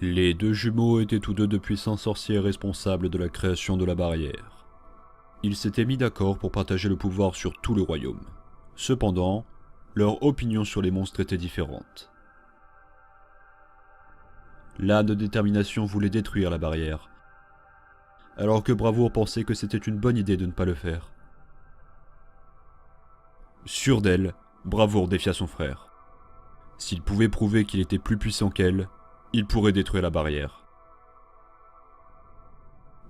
Les deux jumeaux étaient tous deux de puissants sorciers responsables de la création de la barrière. Ils s'étaient mis d'accord pour partager le pouvoir sur tout le royaume. Cependant, leurs opinions sur les monstres étaient différentes. L'âne de détermination voulait détruire la barrière, alors que Bravoure pensait que c'était une bonne idée de ne pas le faire. Sûr d'elle, Bravoure défia son frère. S'il pouvait prouver qu'il était plus puissant qu'elle, il pourrait détruire la barrière.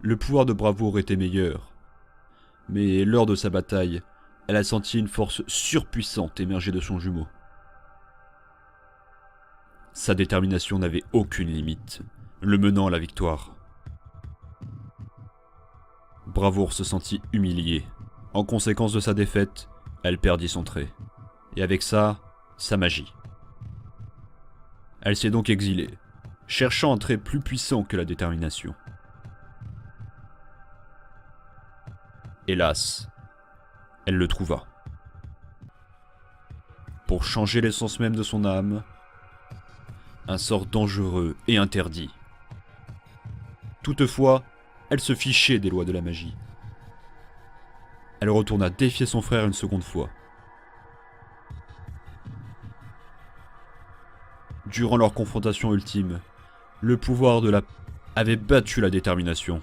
Le pouvoir de Bravoure était meilleur, mais lors de sa bataille, elle a senti une force surpuissante émerger de son jumeau. Sa détermination n'avait aucune limite, le menant à la victoire. Bravoure se sentit humiliée. En conséquence de sa défaite, elle perdit son trait. Et avec ça, sa magie. Elle s'est donc exilée, cherchant un trait plus puissant que la détermination. Hélas, elle le trouva. Pour changer l'essence même de son âme, un sort dangereux et interdit. Toutefois, elle se fichait des lois de la magie. Elle retourna défier son frère une seconde fois. Durant leur confrontation ultime, le pouvoir de la avait battu la détermination.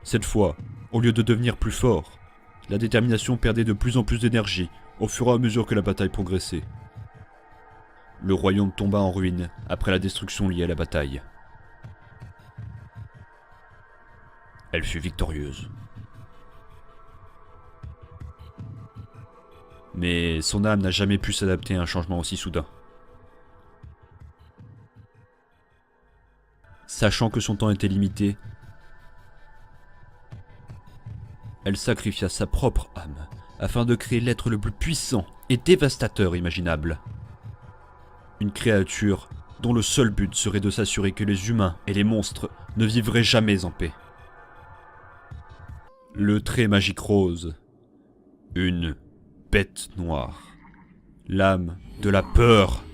Cette fois, au lieu de devenir plus fort, la détermination perdait de plus en plus d'énergie au fur et à mesure que la bataille progressait. Le royaume tomba en ruine après la destruction liée à la bataille. Elle fut victorieuse. Mais son âme n'a jamais pu s'adapter à un changement aussi soudain. Sachant que son temps était limité, elle sacrifia sa propre âme afin de créer l'être le plus puissant et dévastateur imaginable. Une créature dont le seul but serait de s'assurer que les humains et les monstres ne vivraient jamais en paix. Le trait magique rose. Une bête noire. L'âme de la peur.